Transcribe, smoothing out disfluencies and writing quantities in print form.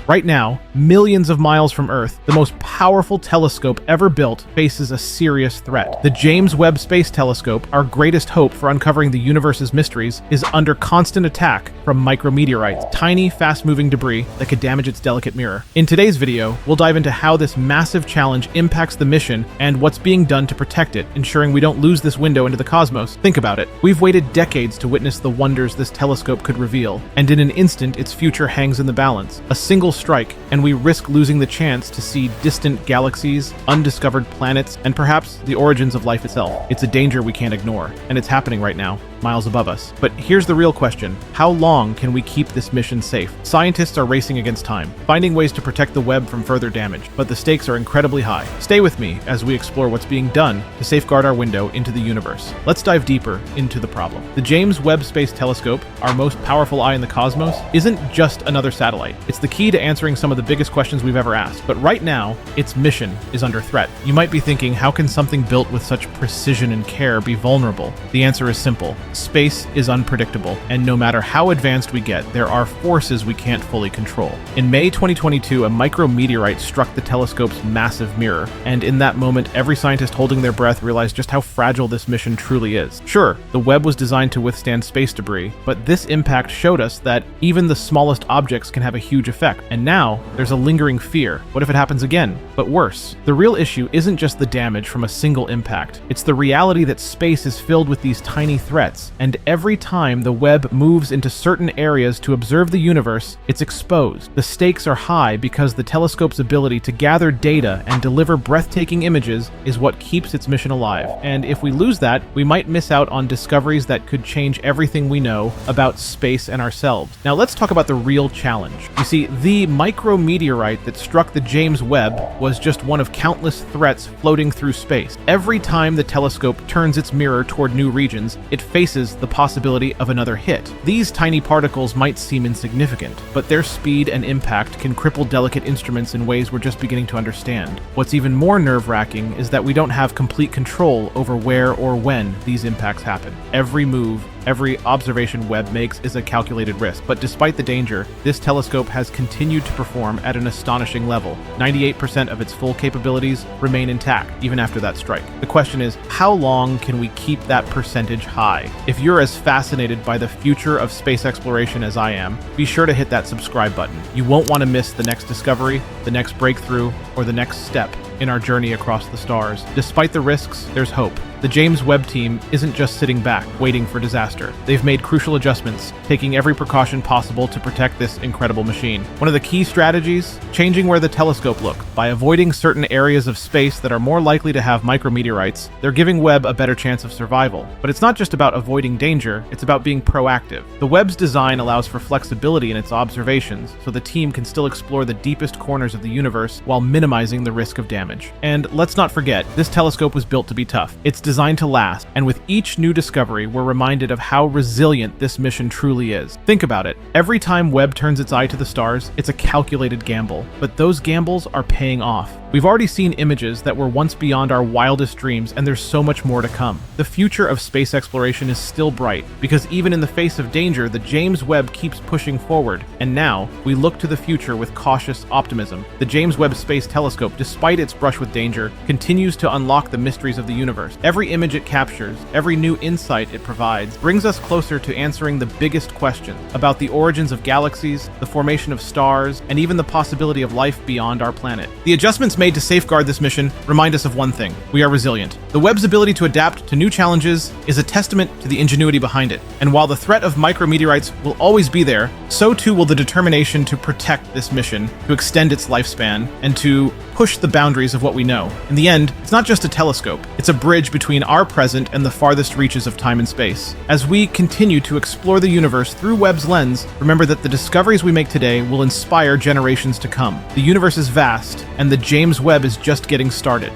Right now, millions of miles from Earth, the most powerful telescope ever built faces a serious threat. The James Webb Space Telescope, our greatest hope for uncovering the universe's mysteries, is under constant attack from micrometeorites, tiny, fast-moving debris that could damage its delicate mirror. In today's video, we'll dive into how this massive challenge impacts the mission and what's being done to protect it, ensuring we don't lose this window into the cosmos. Think about it. We've waited decades to witness the wonders this telescope could reveal, and in an instant, its future hangs in the balance. A single strike, and we risk losing the chance to see distant galaxies, undiscovered planets, and perhaps the origins of life itself. It's a danger we can't ignore, and it's happening right now, miles above us. But here's the real question. How long can we keep this mission safe? Scientists are racing against time, finding ways to protect the Webb from further damage, but the stakes are incredibly high. Stay with me as we explore what's being done to safeguard our window into the universe. Let's dive deeper into the problem. The James Webb Space Telescope, our most powerful eye in the cosmos, isn't just another satellite. It's the key to answering some of the biggest questions we've ever asked. But right now, its mission is under threat. You might be thinking, how can something built with such precision and care be vulnerable? The answer is simple. Space is unpredictable, and no matter how advanced we get, there are forces we can't fully control. In May 2022, a micrometeorite struck the telescope's massive mirror, and in that moment, every scientist holding their breath realized just how fragile this mission truly is. Sure, the Webb was designed to withstand space debris, but this impact showed us that even the smallest objects can have a huge effect. And now, there's a lingering fear. What if it happens again? But worse. The real issue isn't just the damage from a single impact. It's the reality that space is filled with these tiny threats, and every time the Webb moves into certain areas to observe the universe, it's exposed. The stakes are high because the telescope's ability to gather data and deliver breathtaking images is what keeps its mission alive. And if we lose that, we might miss out on discoveries that could change everything we know about space and ourselves. Now let's talk about the real challenge. You see, the micrometeorite that struck the James Webb was just one of countless threats floating through space. Every time the telescope turns its mirror toward new regions, it faces the possibility of another hit. These tiny particles might seem insignificant, but their speed and impact can cripple delicate instruments in ways we're just beginning to understand. What's even more nerve-wracking is that we don't have complete control over where or when these impacts happen. Every move, every observation Webb makes is a calculated risk, but despite the danger, this telescope has continued to perform at an astonishing level. 98% of its full capabilities remain intact, even after that strike. The question is, how long can we keep that percentage high? If you're as fascinated by the future of space exploration as I am, be sure to hit that subscribe button. You won't want to miss the next discovery, the next breakthrough, or the next step in our journey across the stars. Despite the risks, there's hope. The James Webb team isn't just sitting back, waiting for disaster. They've made crucial adjustments, taking every precaution possible to protect this incredible machine. One of the key strategies? Changing where the telescope looks. By avoiding certain areas of space that are more likely to have micrometeorites, they're giving Webb a better chance of survival. But it's not just about avoiding danger, it's about being proactive. The Webb's design allows for flexibility in its observations, so the team can still explore the deepest corners of the universe while minimizing the risk of damage. And let's not forget, this telescope was built to be tough. It's designed to last, and with each new discovery, we're reminded of how resilient this mission truly is. Think about it. Every time Webb turns its eye to the stars, it's a calculated gamble, but those gambles are paying off. We've already seen images that were once beyond our wildest dreams, and there's so much more to come. The future of space exploration is still bright, because even in the face of danger, the James Webb keeps pushing forward, and now we look to the future with cautious optimism. The James Webb Space Telescope, despite its brush with danger, continues to unlock the mysteries of the universe. Every image it captures, every new insight it provides, brings us closer to answering the biggest questions about the origins of galaxies, the formation of stars, and even the possibility of life beyond our planet. The adjustments made to safeguard this mission remind us of one thing: we are resilient. The Webb's ability to adapt to new challenges is a testament to the ingenuity behind it. And while the threat of micrometeorites will always be there, so too will the determination to protect this mission, to extend its lifespan, and to push the boundaries of what we know. In the end, it's not just a telescope, it's a bridge between our present and the farthest reaches of time and space. As we continue to explore the universe through Webb's lens, remember that the discoveries we make today will inspire generations to come. The universe is vast, and the James Webb is just getting started.